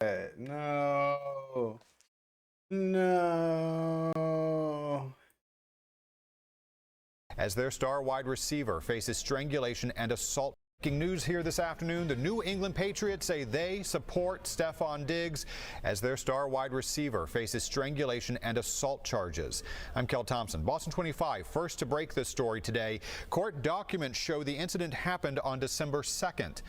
No. No. As their star wide receiver faces strangulation and assault. Breaking news here this afternoon, the New England Patriots say they support Steffon Diggs as their star wide receiver faces strangulation and assault charges. I'm Kel Thompson, Boston 25, first to break this story today. Court documents show the incident happened on December 2nd.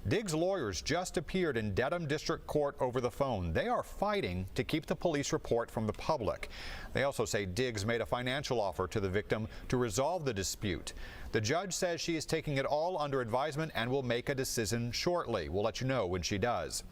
Diggs' lawyers just appeared in Dedham District Court over the phone. They are fighting to keep the police report from the public. They also say Diggs made a financial offer to the victim to resolve the dispute. The judge says she is taking it all under advisement and will make a decision shortly. We'll let you know when she does.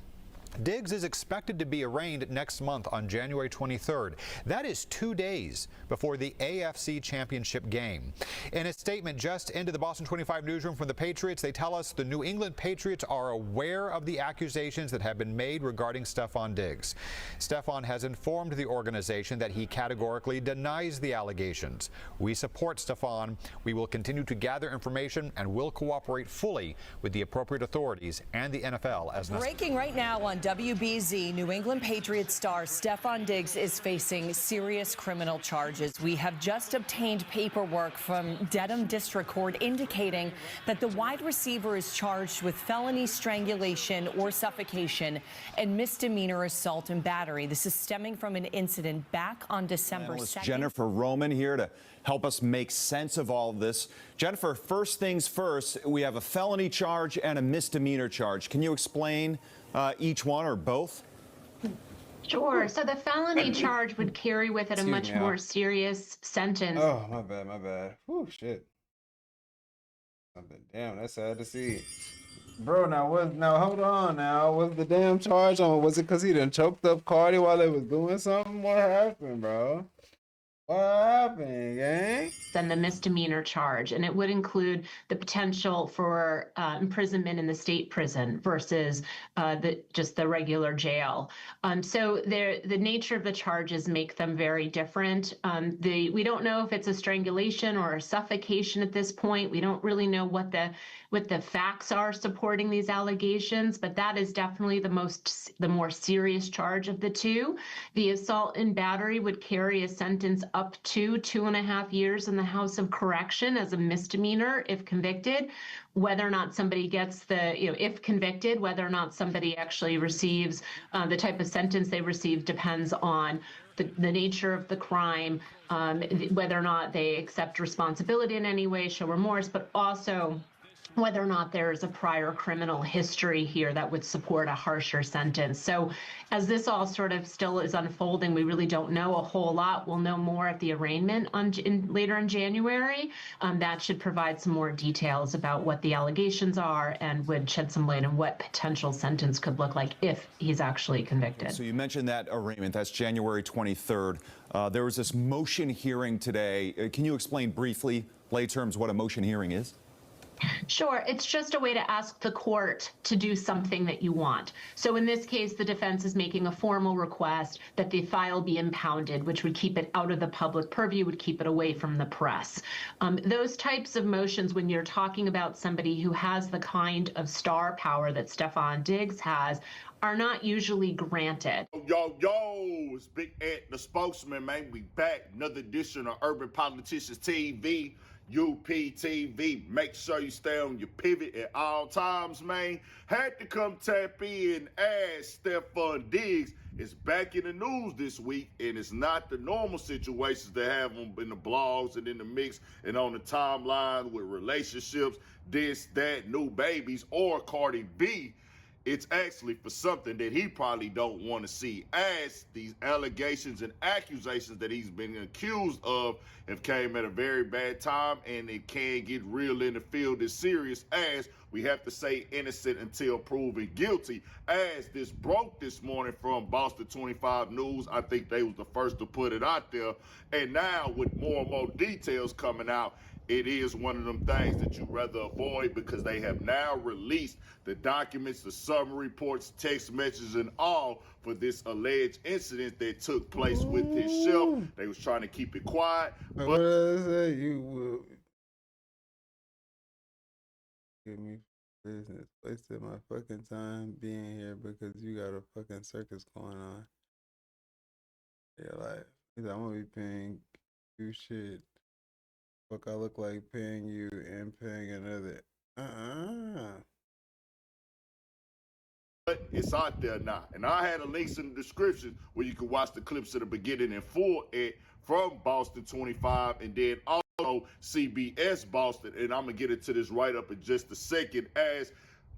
Diggs is expected to be arraigned next month on January 23rd. That is 2 days before the AFC Championship game. In a statement just into the Boston 25 newsroom from the Patriots, they tell us the New England Patriots are aware of the accusations that have been made regarding Steffon Diggs. Steffon has informed the organization that he categorically denies the allegations. We support Steffon. We will continue to gather information and will cooperate fully with the appropriate authorities and the NFL as necessary. Breaking right now on WBZ, New England Patriots star Steffon Diggs is facing serious criminal charges. We have just obtained paperwork from Dedham District Court indicating that the wide receiver is charged with felony strangulation or suffocation and misdemeanor assault and battery. This is stemming from an incident back on December 2nd. Jennifer Roman here to help us make sense of all of this. Jennifer, first things first, we have a felony charge and a misdemeanor charge. Can you explain each one or both? Sure. So the felony charge would carry with it a much more serious sentence. Oh, my bad, my bad. Whew, shit. Damn, that's sad to see. Bro, now hold on now. Was the damn charge on? Was it because he done choked up Cardi while they was doing something? What happened, bro? What happened, gang? Than the misdemeanor charge, and it would include the potential for imprisonment in the state prison versus just the regular jail. So the nature of the charges make them very different. We don't know if it's a strangulation or a suffocation at this point. We don't really know what the facts are supporting these allegations, but that is definitely the more serious charge of the two. The assault and battery would carry a sentence up to 2.5 years in the House of Correction as a misdemeanor if convicted. Whether or not somebody gets if convicted, whether or not somebody actually receives the type of sentence they receive depends on the nature of the crime, whether or not they accept responsibility in any way, show remorse, but also whether or not there is a prior criminal history here that would support a harsher sentence. So as this all sort of still is unfolding, we really don't know a whole lot. We'll know more at the arraignment later in January. That should provide some more details about what the allegations are and would shed some light on what potential sentence could look like if he's actually convicted. So you mentioned that arraignment, that's January 23rd. There was this motion hearing today. Can you explain briefly, lay terms, what a motion hearing is? Sure. It's just a way to ask the court to do something that you want. So in this case, the defense is making a formal request that the file be impounded, which would keep it out of the public purview, would keep it away from the press. Those types of motions, when you're talking about somebody who has the kind of star power that Steffon Diggs has, are not usually granted. Yo, it's Big Ant, the spokesman, man. We back. Another edition of Urban Politicians TV. UPTV. Make sure you stay on your pivot at all times, man. Had to come tap in as Steffon Diggs is back in the news this week, and it's not the normal situations they have in the blogs and in the mix and on the timeline with relationships, this, that, new babies, or Cardi B. It's actually for something that he probably don't want to see, as these allegations and accusations that he's been accused of have came at a very bad time, and it can get real in the field as serious as we have to say innocent until proven guilty. As this broke this morning from Boston 25 News, I think they was the first to put it out there, and now with more and more details coming out, it is one of them things that you rather avoid, because they have now released the documents, the summary reports, text messages, and all for this alleged incident that took place with his shelf. They was trying to keep it quiet. But What did I say? You will give me business. Wasted my fucking time being here because you got a fucking circus going on. Yeah, like, I'm gonna be paying you shit. Fuck, I look like paying you and paying another. But it's out there now. And I had a links in the description where you can watch the clips of the beginning in full from Boston 25 and then also CBS Boston. And I'm going to get into this right up in just a second as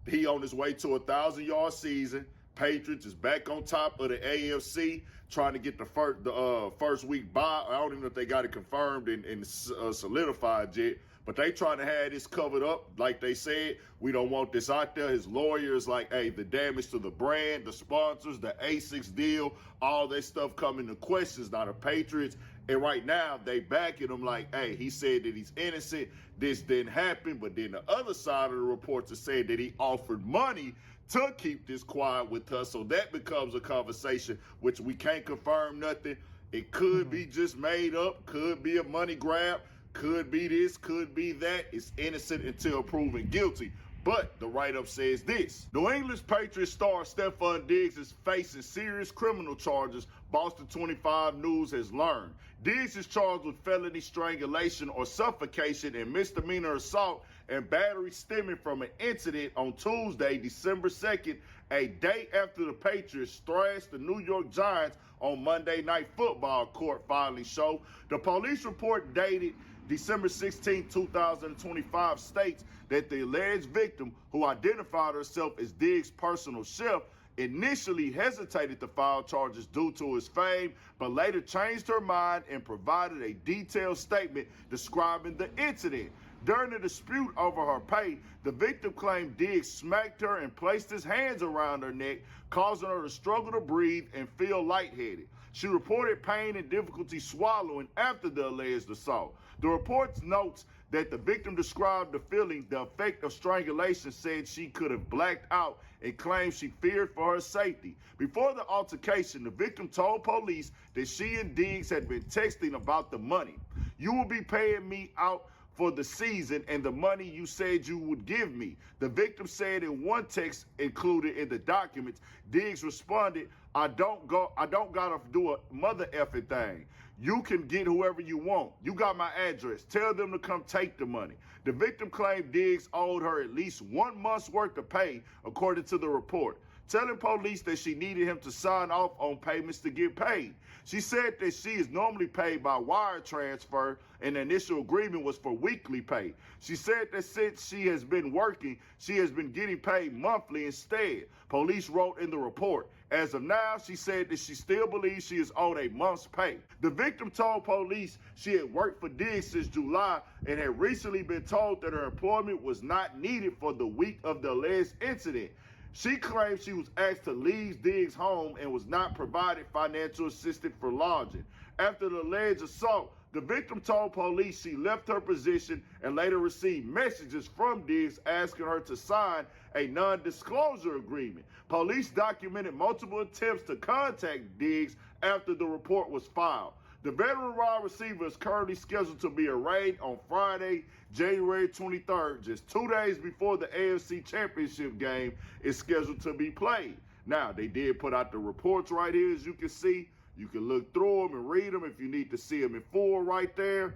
he on his way to a 1,000-yard season. Patriots is back on top of the AFC, trying to get the first week bye. I don't even know if they got it confirmed and solidified yet. But they trying to have this covered up. Like they said, we don't want this out there. His lawyer is like, hey, the damage to the brand, the sponsors, the ASICS deal, all that stuff coming to questions. Now the Patriots, and right now they backing him like, hey, he said that he's innocent. This didn't happen. But then the other side of the reports are saying that he offered money to keep this quiet with us. So that becomes a conversation, which we can't confirm nothing. It could be just made up, could be a money grab. Could be this, could be that. It's innocent until proven guilty. But the write-up says this. New England's Patriots star Steffon Diggs is facing serious criminal charges, Boston 25 News has learned. Diggs is charged with felony strangulation or suffocation and misdemeanor assault and battery stemming from an incident on Tuesday, December 2nd, a day after the Patriots thrashed the New York Giants on Monday Night Football, court filings show. The police report dated December 16, 2025 states that the alleged victim, who identified herself as Diggs' personal chef, initially hesitated to file charges due to his fame, but later changed her mind and provided a detailed statement describing the incident. During the dispute over her pay, the victim claimed Diggs smacked her and placed his hands around her neck, causing her to struggle to breathe and feel lightheaded. She reported pain and difficulty swallowing after the alleged assault. The report notes that the victim described the feeling, the effect of strangulation, said she could have blacked out and claimed she feared for her safety. Before the altercation, the victim told police that she and Diggs had been texting about the money. "You will be paying me out for the season and the money you said you would give me," the victim said in one text included in the documents. Diggs responded, I don't gotta do a mother effing thing. You can get whoever you want. You got my address. Tell them to come take the money." The victim claimed Diggs owed her at least 1 month's worth of pay, according to the report, telling police that she needed him to sign off on payments to get paid. She said that she is normally paid by wire transfer and the initial agreement was for weekly pay. She said that since she has been working, she has been getting paid monthly instead, police wrote in the report. As of now, she said that she still believes she is owed a month's pay. The victim told police she had worked for Diggs since July and had recently been told that her employment was not needed for the week of the alleged incident. She claimed she was asked to leave Diggs' home and was not provided financial assistance for lodging. After the alleged assault, the victim told police she left her position and later received messages from Diggs asking her to sign a non-disclosure agreement. Police documented multiple attempts to contact Diggs after the report was filed. The veteran wide receiver is currently scheduled to be arraigned on Friday, January 23rd, just 2 days before the AFC Championship game is scheduled to be played. Now, they did put out the reports right here, as you can see. You can look through them and read them if you need to see them in full right there.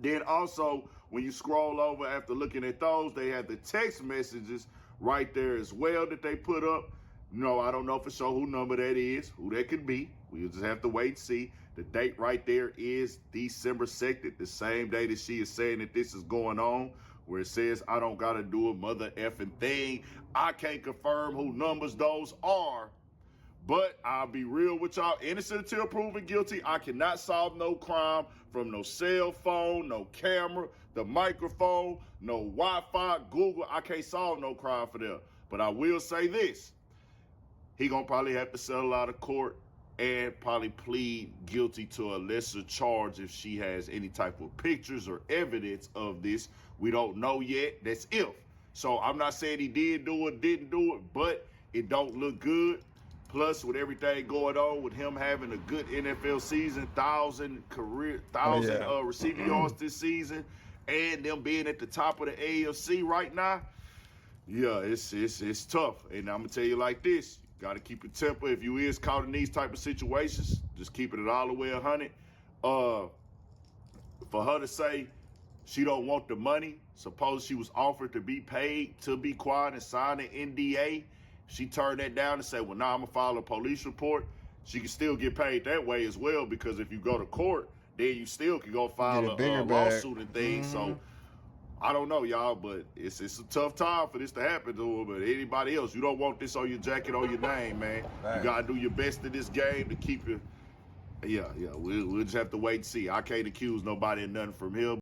Then also, when you scroll over after looking at those, they have the text messages right there as well that they put up. No, I don't know for sure who number that is, who that could be. We'll just have to wait and see. The date right there is December 2nd, the same day that she is saying that this is going on, where it says, I don't got to do a mother effing thing. I can't confirm who numbers those are, but I'll be real with y'all. Innocent until proven guilty. I cannot solve no crime from no cell phone, no camera, the microphone, no Wi-Fi, Google. I can't solve no crime for them. But I will say this. He gonna probably have to settle out of court and probably plead guilty to a lesser charge if she has any type of pictures or evidence of this. We don't know yet. That's if. So I'm not saying he did do it, didn't do it, but it don't look good. Plus, with everything going on, with him having a good NFL season, 1,000 receiving yards this season, and them being at the top of the AFC right now, Yeah, it's tough. And I'm gonna tell you like this: you gotta keep your temper. If you is caught in these type of situations, just keeping it all the way 100. For her to say she don't want the money, suppose she was offered to be paid to be quiet and sign an NDA. She turned that down and said, well, nah, I'm gonna file a police report. She can still get paid that way as well, because if you go to court, then you still can go file a lawsuit and things. So I don't know, y'all, but it's a tough time for this to happen to her. But anybody else, you don't want this on your jacket or your name, man. You gotta do your best in this game to keep it. Yeah, we'll just have to wait and see. I can't accuse nobody of nothing from him.